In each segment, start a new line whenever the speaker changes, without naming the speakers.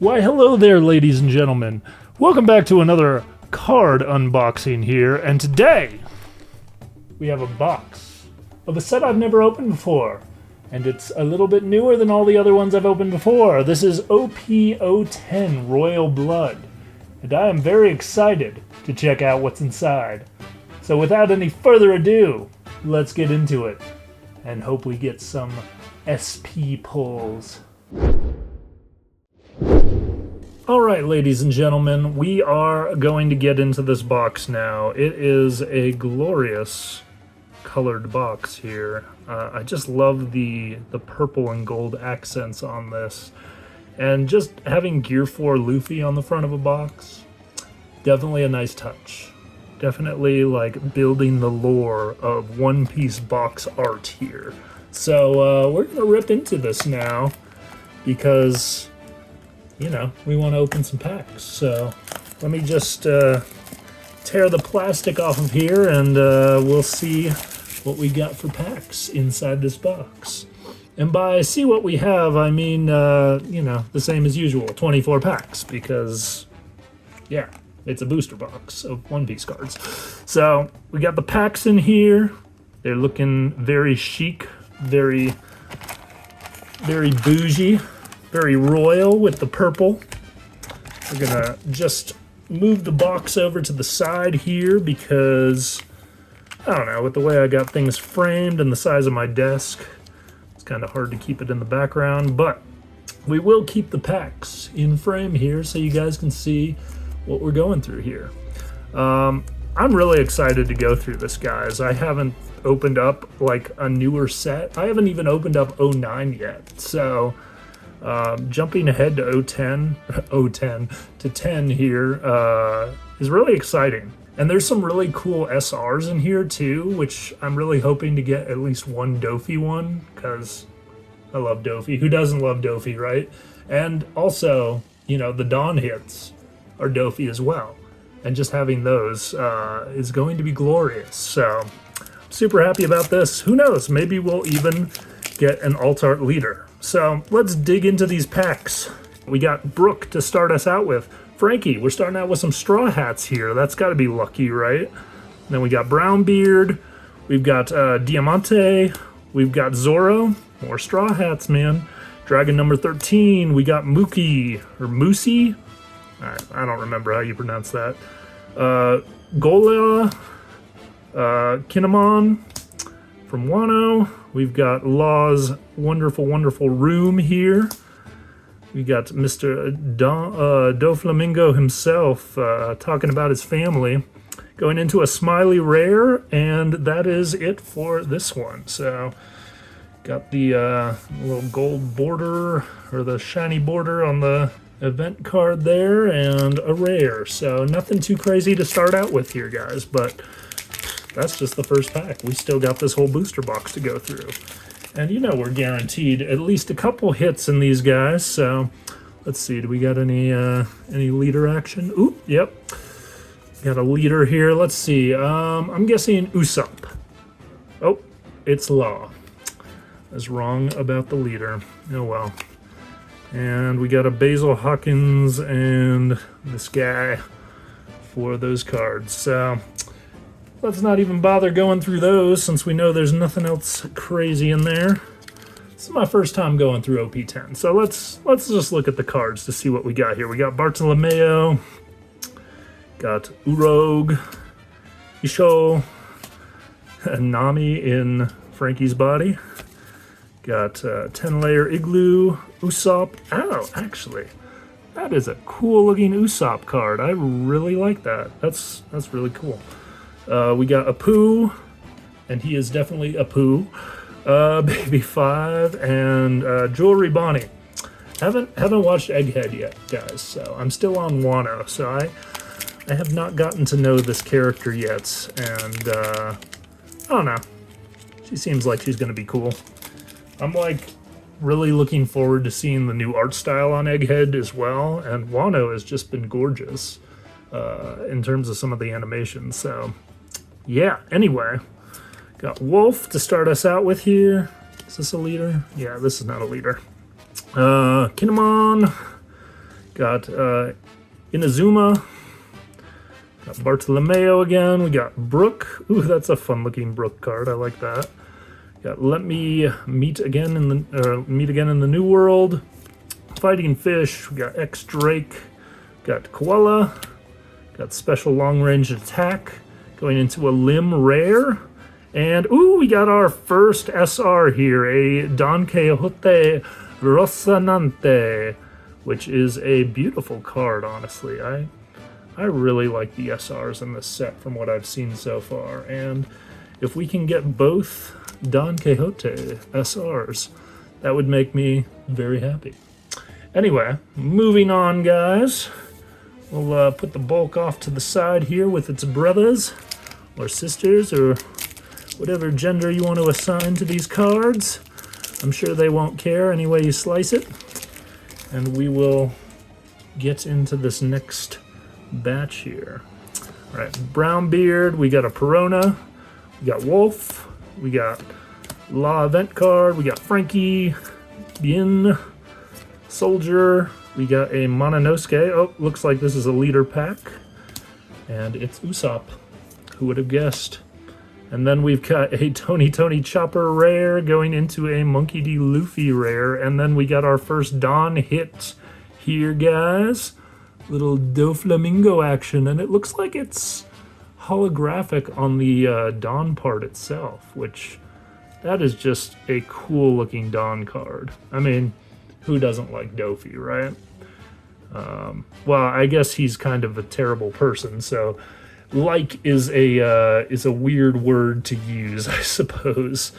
Why hello there, ladies and gentlemen. Welcome back to another card unboxing here, and today we have a box of a set I've never opened before, and it's a little bit newer than all the other ones I've opened before. This is OP-10 Royal Blood, and I am very excited to check out what's inside. So without any further ado, let's get into it and hope we get some SP pulls. Alright, ladies and gentlemen, we are going to get into this box now. It is a glorious colored box here. I just love the purple and gold accents on this. And just having Gear 4 Luffy on the front of a box, definitely a nice touch. Definitely like building the lore of One Piece box art here. So we're going to rip into this now because, you know, we want to open some packs. So let me just tear the plastic off of here and we'll see what we got for packs inside this box. And by see what we have, I mean, you know, the same as usual, 24 packs because, yeah, it's a booster box of One Piece cards. So we got the packs in here. They're looking very chic, very bougie, very royal with the purple. We're gonna just move the box over to the side here because, I don't know, with the way I got things framed and the size of my desk, it's kind of hard to keep it in the background, but we will keep the packs in frame here so you guys can see what we're going through here. I'm really excited to go through this, guys. I haven't opened up like a newer set. I haven't even opened up 09 yet, so jumping ahead to 010 to 10 here is really exciting. And there's some really cool SRs in here too, which I'm really hoping to get at least one Dofi one, because I love Dofi. Who doesn't love Dofi, right? And also, you know, the Dawn hits are Dofi as well. And just having those is going to be glorious. So I'm super happy about this. Who knows? Maybe we'll even get an alt art leader. So let's dig into these packs. We got Brooke to start us out with. Frankie, we're starting out with some straw hats here. That's got to be lucky, right? And then we got Brownbeard. We've got Diamante. We've got Zoro. More straw hats, man. Dragon number 13. We got Mookie, or Moosey. I don't remember how you pronounce that. Gola. Kinemon from Wano. We've got Law's wonderful, wonderful room here. We got Mr. Doflamingo himself talking about his family. Going into a Smiley Rare, and that is it for this one. So, got the little gold border, or the shiny border on the event card there, and a rare. So, nothing too crazy to start out with here, guys, but that's just the first pack. We still got this whole booster box to go through. And you know we're guaranteed at least a couple hits in these guys, so let's see, do we got any leader action? Oop, yep. Got a leader here, let's see. I'm guessing Usopp. Oh, it's Law. I was wrong about the leader. Oh well. And we got a Basil Hawkins and this guy for those cards. So let's not even bother going through those since we know there's nothing else crazy in there. This is my first time going through OP-10, so let's just look at the cards to see what we got here. We got Bartolomeo, got Urog, Isho, Nami in Frankie's body, got 10-layer Igloo, Usopp. Oh, actually, that is a cool looking Usopp card. I really like that. That's really cool. We got Apu, and he is definitely Apu. Baby 5, and Jewelry Bonnie. Haven't watched Egghead yet, guys, so I'm still on Wano, so I have not gotten to know this character yet, and I don't know. She seems like she's gonna be cool. I'm like really looking forward to seeing the new art style on Egghead as well, and Wano has just been gorgeous in terms of some of the animations, so yeah, anyway, got Wolf to start us out with here. Is this a leader? Yeah, this is not a leader. Kinemon, Got Inazuma. Got Bartolomeo again. We got Brook. Ooh, that's a fun-looking Brook card. I like that. Got Let Me Meet Again in the New World. Fighting Fish. We got X Drake. Got Koala. Got Special Long Range Attack. Going into a Limb Rare. And ooh, we got our first SR here, a Don Quixote Rocinante, which is a beautiful card, honestly. I really like the SRs in this set from what I've seen so far. And if we can get both Don Quixote SRs, that would make me very happy. Anyway, moving on, guys. We'll put the bulk off to the side here with its brothers or sisters or whatever gender you want to assign to these cards. I'm sure they won't care any way you slice it. And we will get into this next batch here. All right, Brownbeard, we got a Perona, we got Wolf, we got Law Event card, we got Frankie, Bien, Soldier, we got a Mononosuke. Oh, looks like this is a leader pack. And it's Usopp. Who would have guessed? And then we've got a Tony Chopper rare going into a Monkey D. Luffy rare. And then we got our first Dawn hit here, guys. Little Doflamingo action. And it looks like it's holographic on the Dawn part itself, which that is just a cool looking Dawn card. I mean, who doesn't like Dofi, right? Well, I guess he's kind of a terrible person, so like is a weird word to use, I suppose.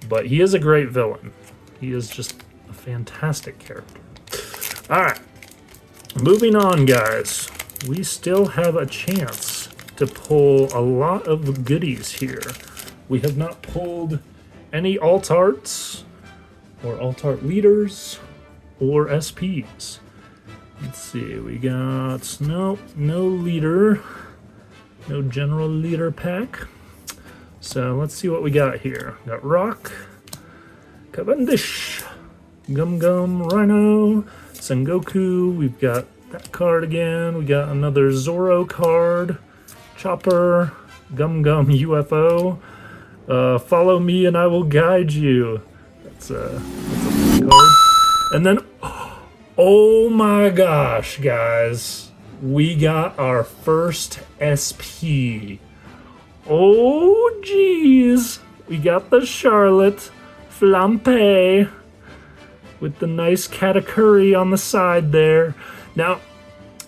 But he is a great villain. He is just a fantastic character. Alright. Moving on, guys. We still have a chance to pull a lot of goodies here. We have not pulled any alt arts or alt art leaders or SPs. Let's see, we got no leader. No general leader pack. So let's see what we got here. Got Rock, Cavendish, Gum Gum, Rhino, Sengoku. We've got that card again. We got another Zoro card, Chopper, Gum Gum UFO. Follow me and I will guide you. That's a fun card. And then, oh my gosh, guys. We got our first SP. Oh, geez. We got the Charlotte Flampe with the nice Katakuri on the side there. Now,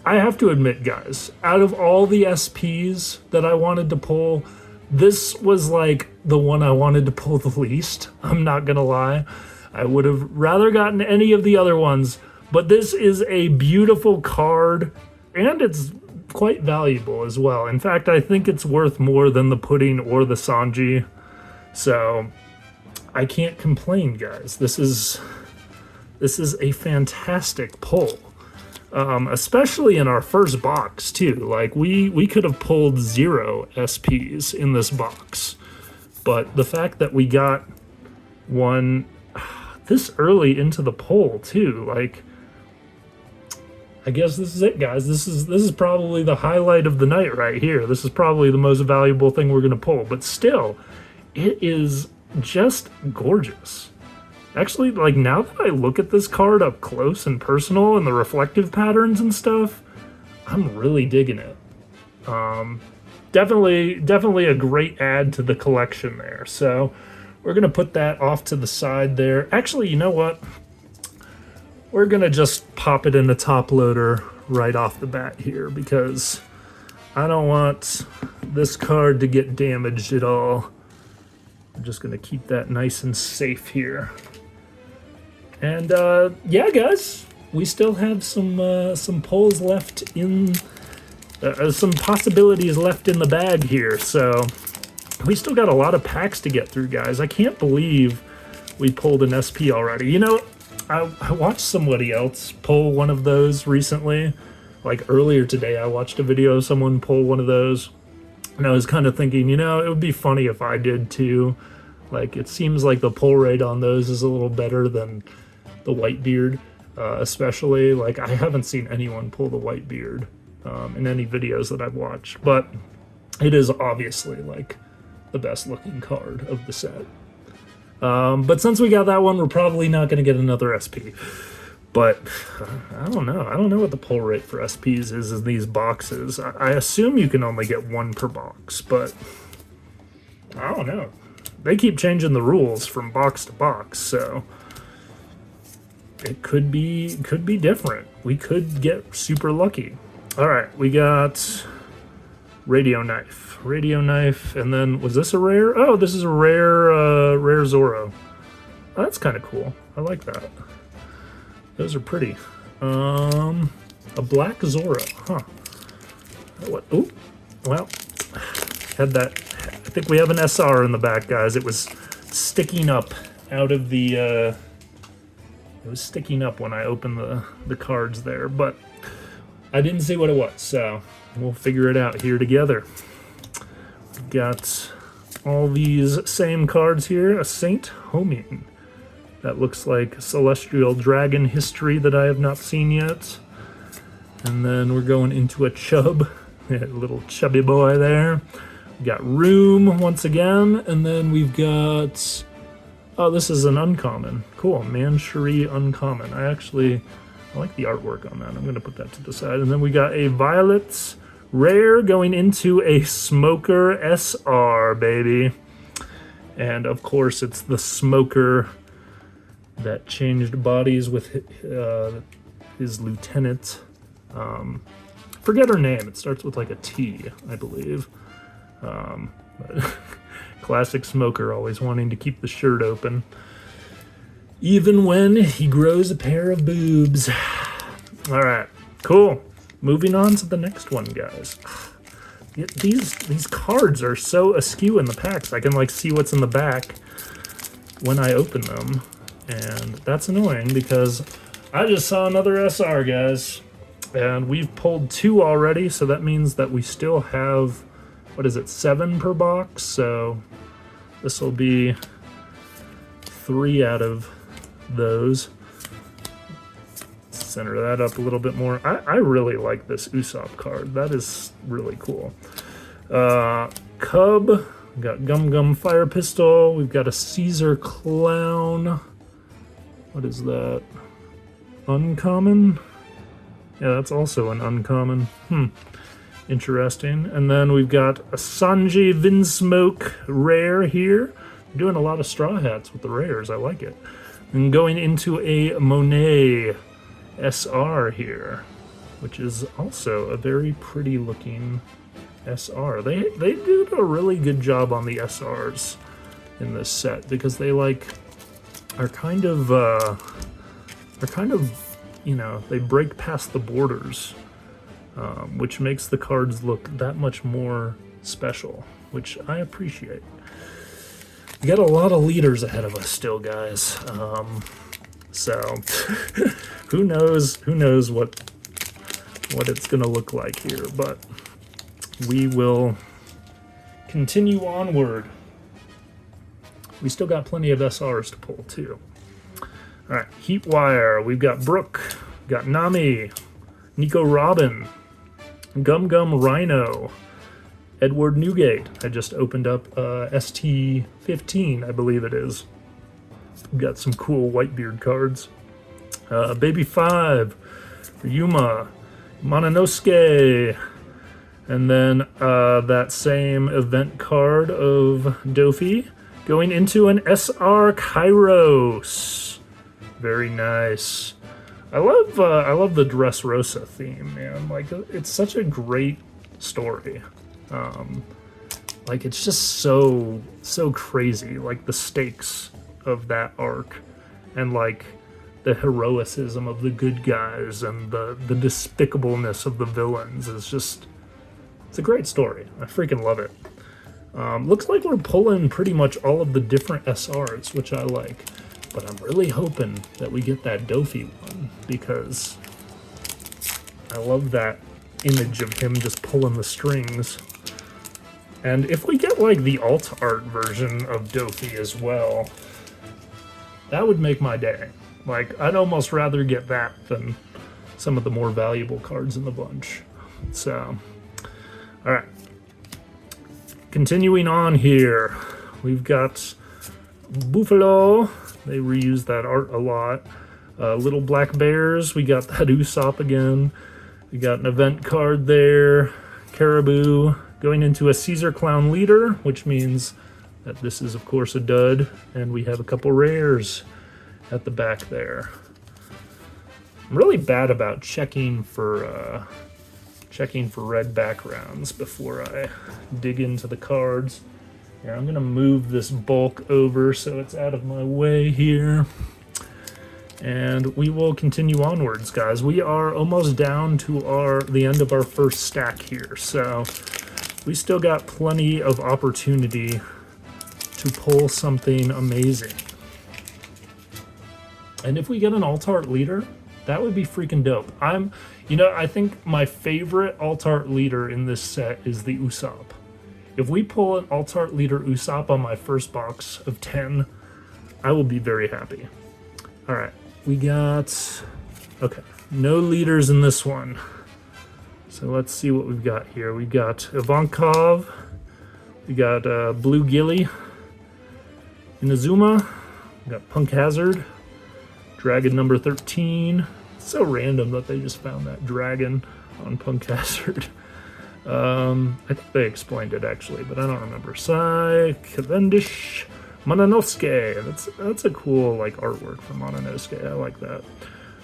I have to admit, guys, out of all the SPs that I wanted to pull, this was like the one I wanted to pull the least. I'm not gonna lie. I would have rather gotten any of the other ones, but this is a beautiful card. And it's quite valuable as well. In fact, I think it's worth more than the Pudding or the Sanji. So I can't complain, guys. This is a fantastic pull. Especially in our first box, too. Like, we could have pulled 0 SPs in this box. But the fact that we got one this early into the pull, too, like, I guess this is it, guys. This is probably the highlight of the night right here. This is probably the most valuable thing we're going to pull. But still, it is just gorgeous. Actually, like, now that I look at this card up close and personal and the reflective patterns and stuff, I'm really digging it. Definitely a great add to the collection there. So we're going to put that off to the side there. Actually, you know what? We're going to just pop it in the top loader right off the bat here because I don't want this card to get damaged at all. I'm just going to keep that nice and safe here. And yeah, guys, we still have some pulls left in, some possibilities left in the bag here. So we still got a lot of packs to get through, guys. I can't believe we pulled an SP already. You know, I watched somebody else pull one of those recently. Like earlier today, I watched a video of someone pull one of those. And I was kind of thinking, you know, it would be funny if I did too. Like, it seems like the pull rate on those is a little better than the Whitebeard. especially. Like, I haven't seen anyone pull the Whitebeard in any videos that I've watched, but it is obviously like the best looking card of the set. But since we got that one, we're probably not going to get another SP. But I don't know. I don't know what the pull rate for SPs is in these boxes. I assume you can only get one per box, but I don't know. They keep changing the rules from box to box, so it could be different. We could get super lucky. All right, we got Radio Knife. Radio Knife, and then was this a rare? Oh, this is a rare rare Zoro. Oh, that's kind of cool. I like that. Those are pretty. A black Zoro, huh? What? Ooh, well, had that. I think we have an SR in the back, guys. It was sticking up out of the. It was sticking up when I opened the cards there, but I didn't see what it was, so we'll figure it out here together. We've got all these same cards here. A Saint Homing. That looks like Celestial Dragon history that I have not seen yet. And then we're going into a Chub, a little chubby boy there. We got Room once again, and then we've got, oh, this is an uncommon. Cool, Mancherie uncommon. I like the artwork on that. I'm gonna put that to the side. And then we got a Violet rare going into a Smoker SR, baby. And of course it's the Smoker that changed bodies with his lieutenant. Forget her name. It starts with like a T, I believe. Classic Smoker, always wanting to keep the shirt open, even when he grows a pair of boobs. All right, cool. Moving on to the next one, guys. These cards are so askew in the packs. I can like see what's in the back when I open them. And that's annoying because I just saw another SR, guys. And we've pulled 2 already, so that means that we still have, what is it, 7 per box? So this will be 3 out of those. Center that up a little bit more. I really like this Usopp card. That is really cool. Cub, we got Gum Gum Fire Pistol. We've got a Caesar Clown. What is that? Uncommon? Yeah, that's also an uncommon. Interesting. And then we've got a Sanji Vinsmoke rare here. We're doing a lot of Straw Hats with the rares. I like it. And going into a Monet SR here, which is also a very pretty looking SR. They do a really good job on the SRs in this set because they are kind of you know, they break past the borders, which makes the cards look that much more special, which I appreciate. We got a lot of leaders ahead of us still, guys. So who knows what it's gonna look like here, but we will continue onward. We still got plenty of SRs to pull too. All right, Heatwire. We've got Brooke, got Nami, Nico Robin, Gum Gum Rhino, Edward Newgate. I just opened up ST15, I believe it is. We've got some cool Whitebeard cards. Baby 5, Ryuma, Mononosuke, and then that same event card of Dofi going into an SR Kairos. Very nice. I love the Dressrosa theme, man. Like, it's such a great story. Like, it's just so crazy. Like, the stakes of that arc, and like the heroicism of the good guys and the despicableness of the villains is just, it's a great story. I freaking love it. Looks like we're pulling pretty much all of the different SRs, which I like. But I'm really hoping that we get that Dofi one, because I love that image of him just pulling the strings. And if we get like the alt art version of Dofi as well, that would make my day. Like, I'd almost rather get that than some of the more valuable cards in the bunch. So, alright. Continuing on here, we've got Buffalo. They reuse that art a lot. Little Black Bears, we got that Usopp again. We got an event card there. Caribou going into a Caesar Clown Leader, which means that this is, of course, a dud. And we have a couple rares at the back there. I'm really bad about checking for red backgrounds before I dig into the cards. Here, I'm gonna move this bulk over so it's out of my way here. And we will continue onwards, guys. We are almost down to the end of our first stack here, so we still got plenty of opportunity to pull something amazing. And if we get an alt-art leader, that would be freaking dope. I think my favorite alt-art leader in this set is the Usopp. If we pull an alt-art leader Usopp on my first box of 10, I will be very happy. All right, we got, okay, no leaders in this one. So let's see what we've got here. We got Ivankov, we got Blue Gilly, Inazuma, we got Punk Hazard, Dragon number 13. It's so random that they just found that dragon on Punk Hazard. I think they explained it actually, but I don't remember. Sai, Cavendish, Mononosuke. That's a cool like artwork from Mononosuke. I like that.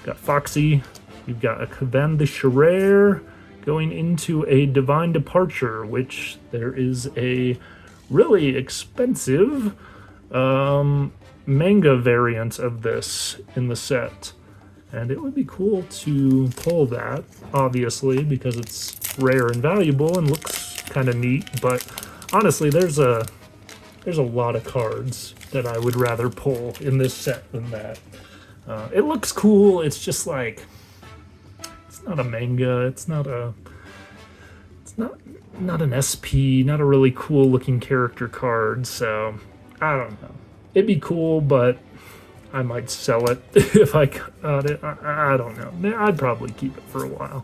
Got Foxy. You've got a Cavendish rare going into a Divine Departure, which there is a really expensive manga variant of this in the set, and it would be cool to pull that, obviously, because it's rare and valuable and looks kind of neat. But honestly, there's a lot of cards that I would rather pull in this set than that. It looks cool. It's just like, it's not a manga. It's not an SP. Not a really cool looking character card. So I don't know. It'd be cool, but I might sell it if I got it. I don't know. I'd probably keep it for a while.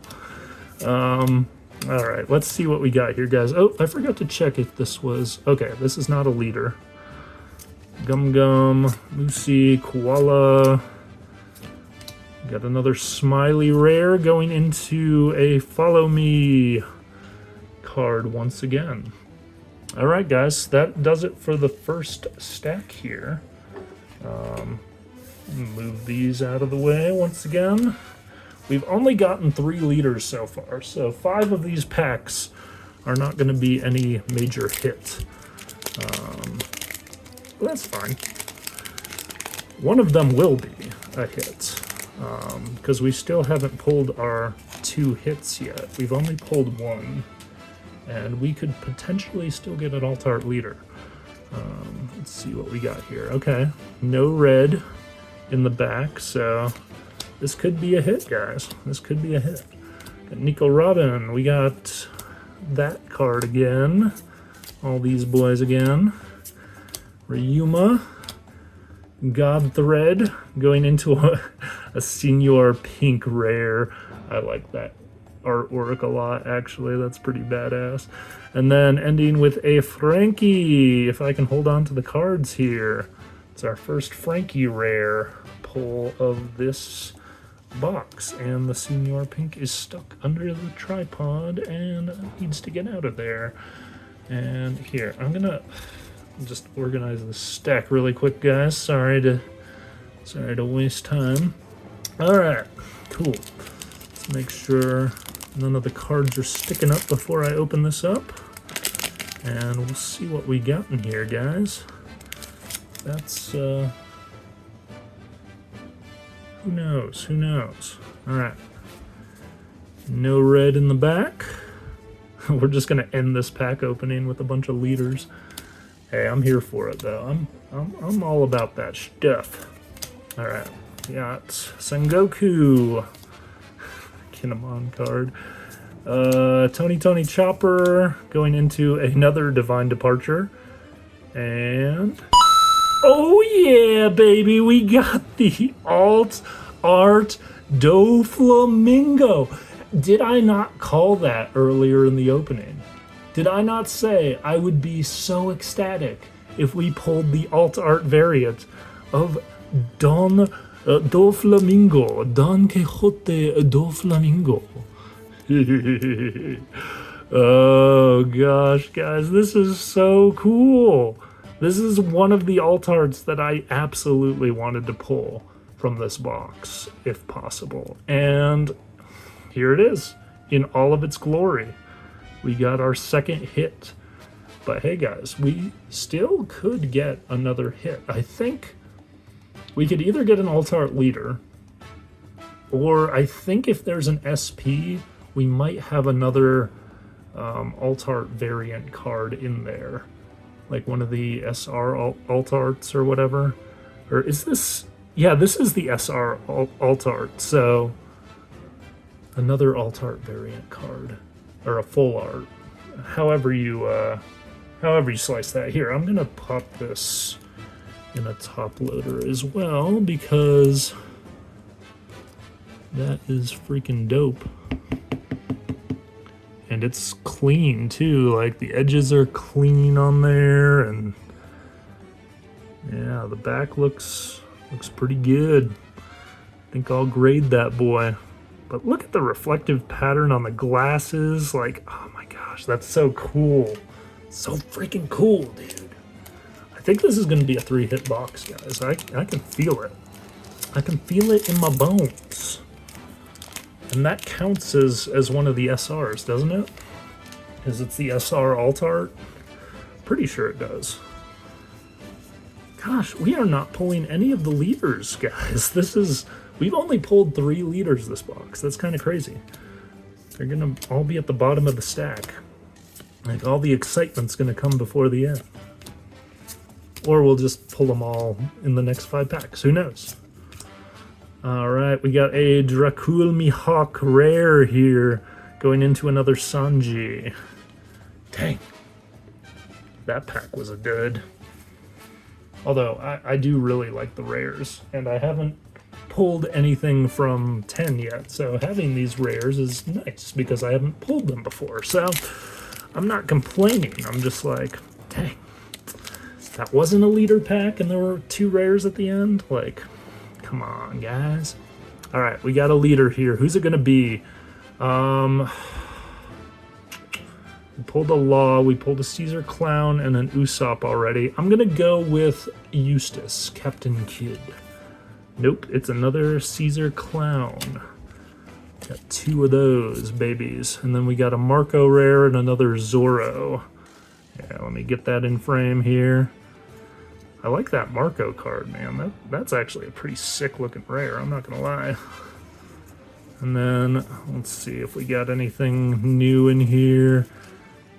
All right, let's see what we got here, guys. Oh, I forgot to check if this was... Okay, this is not a leader. Gum Gum, Lucy, Koala. Got another Smiley rare going into a Follow Me card once again. All right, guys, that does it for the first stack here. Move these out of the way once again. We've only gotten 3 leaders so far, so 5 of these packs are not going to be any major hit. But that's fine. One of them will be a hit, because we still haven't pulled our 2 hits yet. We've only pulled 1. And we could potentially still get an alt-art leader. Let's see what we got here. Okay, no red in the back, so this could be a hit, guys. This could be a hit. Got Nico Robin. We got that card again. All these boys again. Ryuma. Godthread going into a Senior Pink rare. I like that artwork a lot, actually. That's pretty badass. And then ending with a Frankie, if I can hold on to the cards here. It's our first Frankie rare pull of this box, and the Senior Pink is stuck under the tripod and needs to get out of there. And here, I'm gonna just organize this stack really quick, guys. Sorry to waste time. All right, cool. Let's make sure none of the cards are sticking up before I open this up. And we'll see what we got in here, guys. That's, who knows? Who knows? All right. No red in the back. We're just going to end this pack opening with a bunch of leaders. Hey, I'm here for it, though. I'm all about that stuff. All right. We got Sengoku. Kinemon card. Tony Chopper going into another Divine Departure. And... oh yeah, baby, we got the alt art Doflamingo. Did I not call that earlier in the opening? Did I not say I would be so ecstatic if we pulled the alt art variant of Doflamingo, Don Quixote Doflamingo? Oh gosh, guys, this is so cool. This is one of the alt arts that I absolutely wanted to pull from this box, if possible. And here it is, in all of its glory. We got our second hit. But hey guys, we still could get another hit. I think we could either get an alt art leader, or I think if there's an SP, we might have another alt art variant card in there. Like one of the SR alt arts or whatever. Or is this... Yeah, this is the SR alt art, so another alt art variant card. Or a full art. However you slice that. Here, I'm gonna pop this in a top loader as well, because that is freaking dope. And it's clean too, like the edges are clean on there, and yeah, the back looks pretty good. I think I'll grade that boy. But look at the reflective pattern on the glasses, like, oh my gosh, that's so cool. So freaking cool, dude. I think this is gonna be a 3-hit box, guys. I can feel it. I can feel it in my bones. And that counts as one of the SRs, doesn't it? Because it's the SR alt art. Pretty sure it does. Gosh, we are not pulling any of the leaders, guys. We've only pulled 3 leaders this box. That's kind of crazy. They're gonna all be at the bottom of the stack. Like, all the excitement's gonna come before the end. Or we'll just pull them all in the next 5 packs. Who knows? Alright, we got a Dracul Mihawk rare here, going into another Sanji. Dang. That pack was a dud. Although, I do really like the rares, and I haven't pulled anything from 10 yet, so having these rares is nice, because I haven't pulled them before, so I'm not complaining. I'm just like, dang. That wasn't a leader pack, and there were 2 rares at the end? Like... Come on, guys. All right, we got a leader here. Who's it gonna be? We pulled a Law, we pulled a Caesar Clown, and an Usopp already. I'm gonna go with Eustace, Captain Kidd. Nope, it's another Caesar Clown. Got 2 of those babies. And then we got a Marco rare and another Zoro. Yeah, let me get that in frame here. I like that Marco card, man. That's actually a pretty sick looking rare, I'm not gonna lie. And then, let's see if we got anything new in here.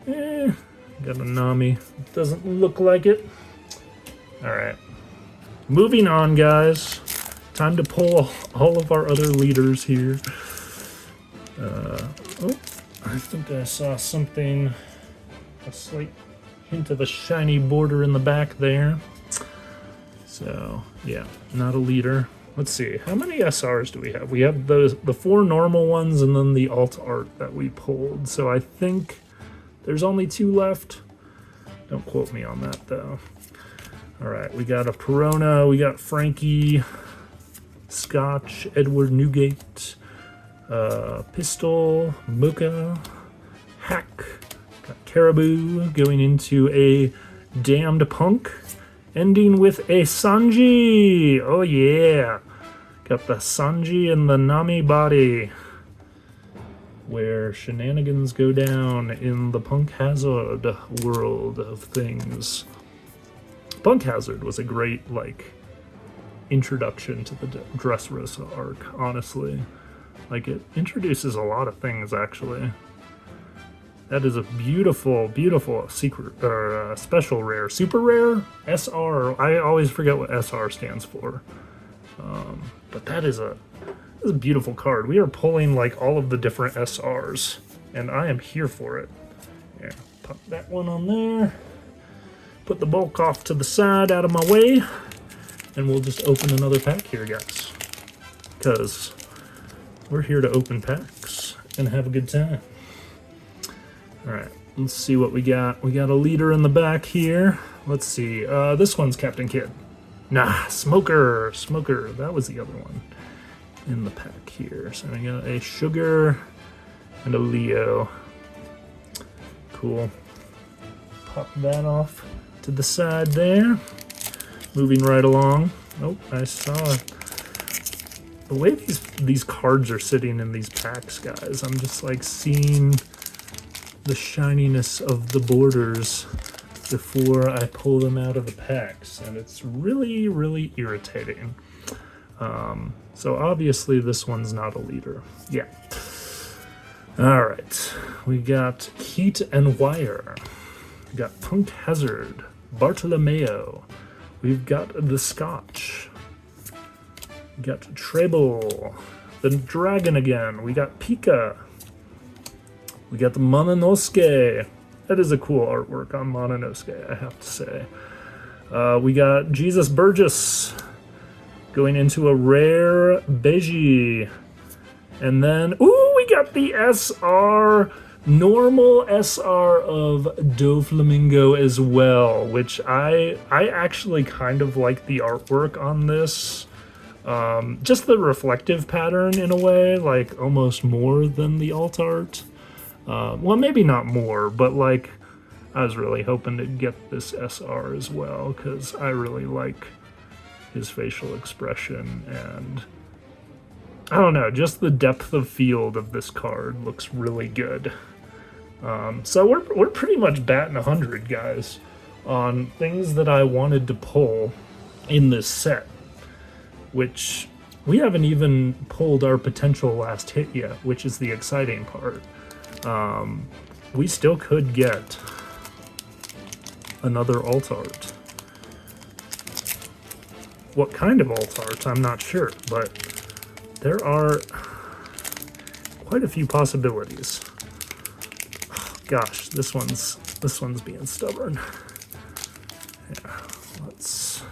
Got a Nami. Doesn't look like it. Alright. Moving on, guys. Time to pull all of our other leaders here. Oh, I think I saw something, a slight hint of a shiny border in the back there. So, yeah, not a leader. Let's see, how many SRs do we have? We have the 4 normal ones and then the alt art that we pulled. So I think there's only 2 left. Don't quote me on that, though. All right, we got a Perona, we got Frankie, Scotch, Edward Newgate, Pistol, Mocha, Hack, got Caribou going into a Damned Punk. Ending with a Sanji! Oh yeah! Got the Sanji and the Nami body. Where shenanigans go down in the Punk Hazard world of things. Punk Hazard was a great, like, introduction to the Dressrosa arc, honestly. Like, it introduces a lot of things, actually. That is a beautiful, beautiful secret or special rare. Super rare? SR. I always forget what SR stands for. But that is a beautiful card. We are pulling like all of the different SRs, and I am here for it. Yeah, pop that one on there. Put the bulk off to the side out of my way. and we'll just open another pack here, guys. Because we're here to open packs and have a good time. Alright, let's see what we got. We got a leader in the back here. Let's see. This one's Captain Kidd. Nah, Smoker. Smoker. That was the other one in the pack here. So I got a Sugar and a Leo. Cool. Pop that off to the side there. Moving right along. Oh, I saw the way these cards are sitting in these packs, guys. I'm just like seeing the shininess of the borders before I pull them out of the packs, and it's really, really irritating. So obviously this one's not a leader. Yeah. All right, we got Heat and Wire. We got Punk Hazard, Bartolomeo. We've got the Scotch. We got Treble, the Dragon again. We got Pika. We got the Mononosuke. That is a cool artwork on Mononosuke, I have to say. We got Jesus Burgess going into a rare Beiji. And then, ooh, we got the SR, normal SR of Doflamingo as well, which I actually kind of like the artwork on this. Just the reflective pattern in a way, like almost more than the alt art. Well, maybe not more, but like I was really hoping to get this SR as well because I really like his facial expression, and I don't know, just the depth of field of this card looks really good. So we're pretty much batting 100, guys, on things that I wanted to pull in this set, which we haven't even pulled our potential last hit yet, which is the exciting part. We still could get another alt art. What kind of alt art, I'm not sure, but there are quite a few possibilities. Oh, gosh, this one's being stubborn. Yeah, let's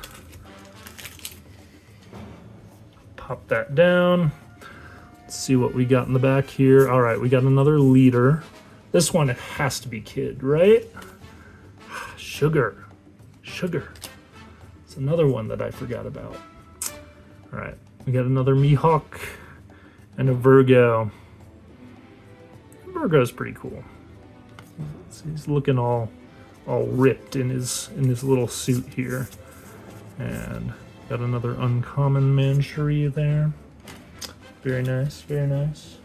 pop that down. Let's see what we got in the back here. All right, we got another leader. This one has to be Kid, right? Sugar. Sugar. It's another one that I forgot about. All right, we got another Mihawk and a Virgo. Virgo's pretty cool. He's looking all ripped in his little suit here. And got another uncommon Mancherie there. Very nice, very nice.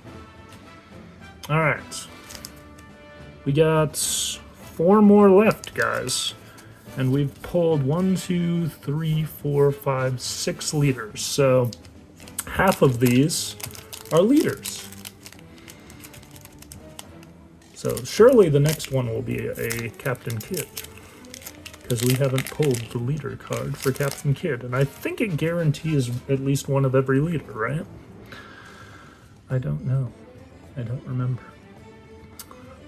All right. We got 4 more left, guys. And we've pulled 1, 2, 3, 4, 5, 6 leaders. So half of these are leaders. So surely the next one will be a Captain Kidd, because we haven't pulled the leader card for Captain Kidd. And I think it guarantees at least one of every leader, right? I don't know. I don't remember.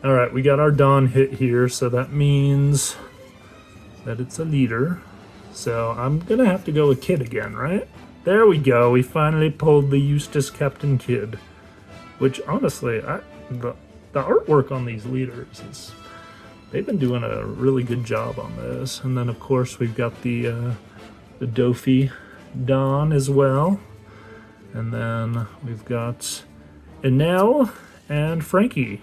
All right, we got our Dawn hit here, so that means that it's a leader. So I'm gonna have to go with Kidd again, right? There we go. We finally pulled the Eustace Captain Kidd, which honestly, the artwork on these leaders is, they've been doing a really good job on this. And then of course we've got the Dofi Dawn as well, and then we've got Enel and Frankie.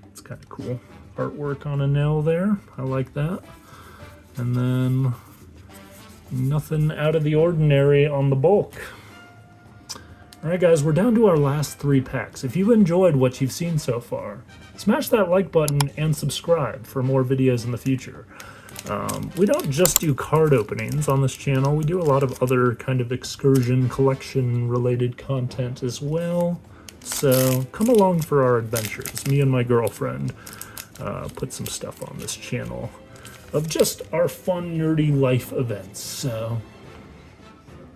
It's kind of cool artwork on Enel there. I like that. And then nothing out of the ordinary on the bulk. Alright guys, we're down to our last 3 packs. If you've enjoyed what you've seen so far, smash that like button and subscribe for more videos in the future. We don't just do card openings on this channel, we do a lot of other kind of excursion collection related content as well. So come along for our adventures. Me and my girlfriend put some stuff on this channel of just our fun, nerdy life events. So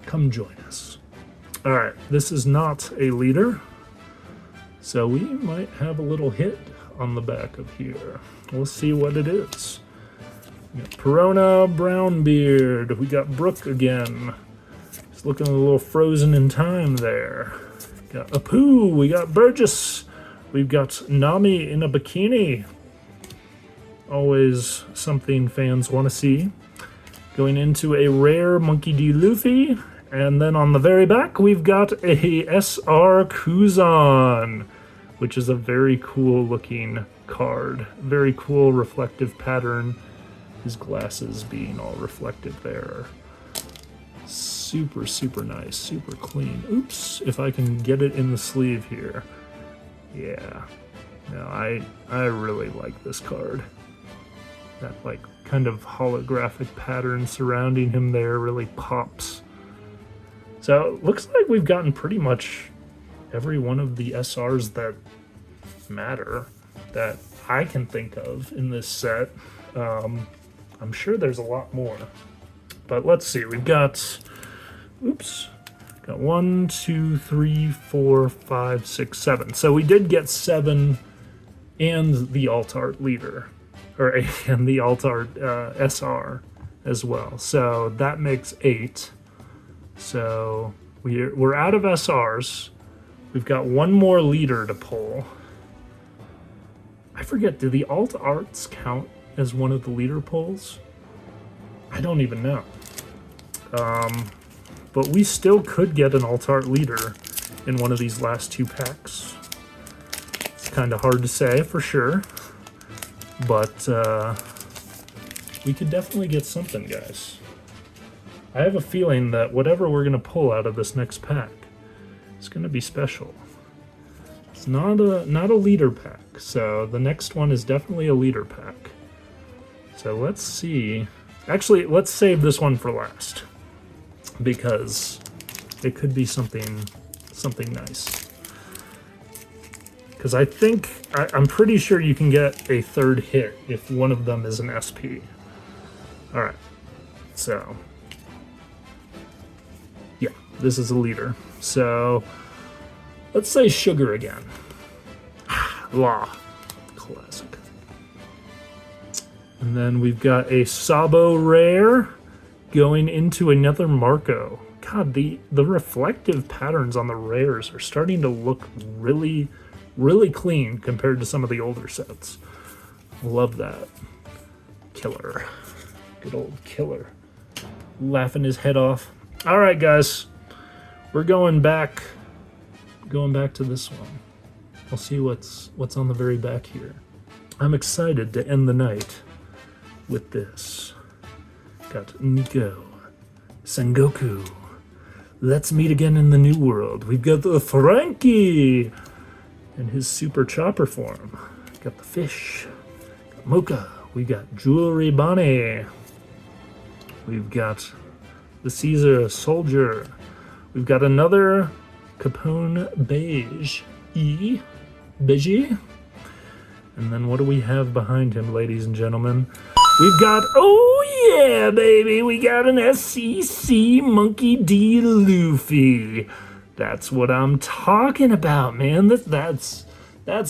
come join us. All right, this is not a leader, so we might have a little hit on the back of here. We'll see what it is. We got Perona, Brownbeard. We got Brooke again. He's looking a little frozen in time there. Got Apu. We got Burgess. We've got Nami in a bikini. Always something fans want to see. Going into a rare Monkey D. Luffy. And then on the very back, we've got a SR Kuzan, which is a very cool looking card. Very cool reflective pattern. His glasses being all reflective there. Super, super nice, super clean. Oops, if I can get it in the sleeve here. Yeah, no, I really like this card. That like kind of holographic pattern surrounding him there really pops. So it looks like we've gotten pretty much every one of the SRs that matter that I can think of in this set. I'm sure there's a lot more, but let's see. We've got, got 1, 2, 3, 4, 5, 6, 7. So we did get 7 and the alt art leader, and the alt art SR as well. So that makes 8. So we're out of SRs. We've got one more leader to pull. I forget, do the alt arts count as one of the leader pulls? I don't even know. But we still could get an alt art leader in one of these last 2 packs. It's kind of hard to say for sure, but we could definitely get something, guys. I have a feeling that whatever we're going to pull out of this next pack is going to be special. It's not a leader pack, so the next one is definitely a leader pack. So let's see. Actually, let's save this one for last, because it could be something nice. Because I'm pretty sure you can get a 3rd hit if one of them is an SP. All right, so yeah, this is a leader. So let's say Sugar again. Law, classic. And then we've got a Sabo rare going into another Marco. God, the reflective patterns on the rares are starting to look really, really clean compared to some of the older sets. Love that. Killer. Good old Killer. Laughing his head off. All right, guys. We're going back to this one. We'll see what's on the very back here. I'm excited to end the night with this. Got Nico, Sengoku. Let's meet again in the new world. We've got the Frankie in his super chopper form. Got the fish. Got Mocha. We got Jewelry Bonnie. We've got the Caesar Soldier. We've got another Capone Beige. Beige. And then what do we have behind him, ladies and gentlemen? We've got, oh yeah, baby, we got an SEC Monkey D. Luffy. That's what I'm talking about, man. That's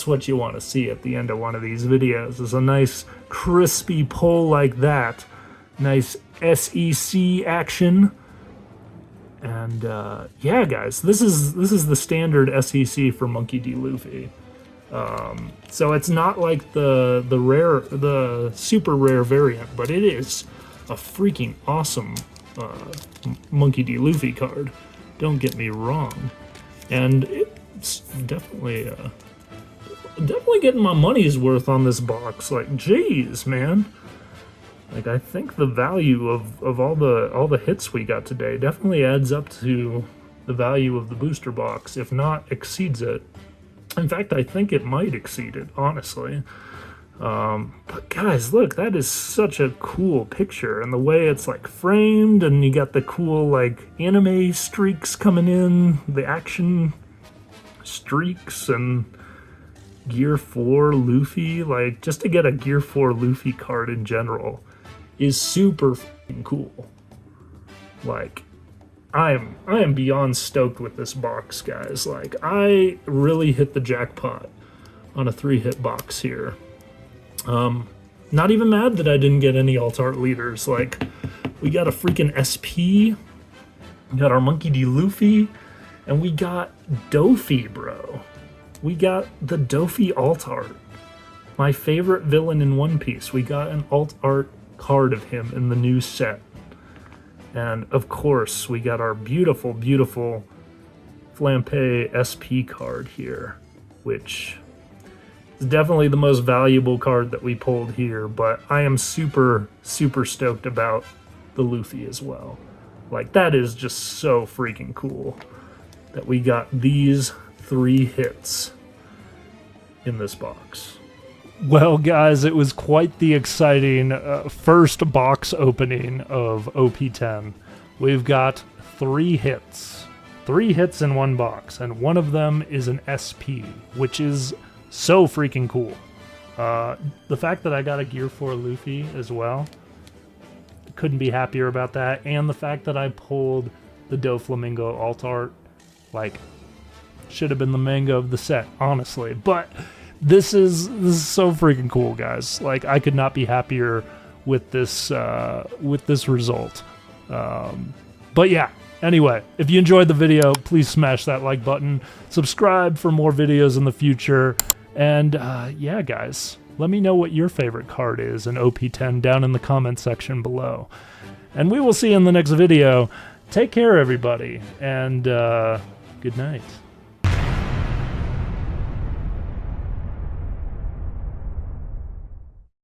what you want to see at the end of one of these videos, is a nice crispy pull like that. Nice SEC action. And yeah, guys, this is the standard SEC for Monkey D. Luffy. So it's not like the super rare variant, but it is a freaking awesome Monkey D. Luffy card. Don't get me wrong, and it's definitely getting my money's worth on this box. Like, geez, man. Like, I think the value of all the hits we got today definitely adds up to the value of the booster box, if not exceeds it. In fact, I think it might exceed it, honestly. But guys, look, that is such a cool picture, and the way it's like framed, and you got the cool like anime streaks coming in, the action streaks, and Gear 4 Luffy. Like, just to get a Gear 4 Luffy card in general is super f***ing cool. Like, I am beyond stoked with this box, guys. Like, I really hit the jackpot on a 3-hit box here. not even mad that I didn't get any alt art leaders. Like, we got a freaking SP, we got our Monkey D. Luffy, and we got Dofi, bro. We got the Dofi alt art. My favorite villain in One Piece. We got an alt art card of him in the new set. And of course, we got our beautiful, beautiful Flampe SP card here, which is definitely the most valuable card that we pulled here, but I am super, super stoked about the Luffy as well. Like, that is just so freaking cool that we got these 3 hits in this box. Well, guys, it was quite the exciting first box opening of OP-10. We've got 3 hits. 3 hits in one box, and one of them is an SP, which is so freaking cool. The fact that I got a Gear 4 Luffy as well, couldn't be happier about that, and the fact that I pulled the Doflamingo alt art, like, should have been the manga of the set, honestly. But this is so freaking cool, guys. Like, I could not be happier with this result. But yeah, anyway, if you enjoyed the video, please smash that like button, subscribe for more videos in the future, and yeah, guys, let me know what your favorite card is in OP-10 down in the comment section below. And we will see you in the next video. Take care, everybody, and good night.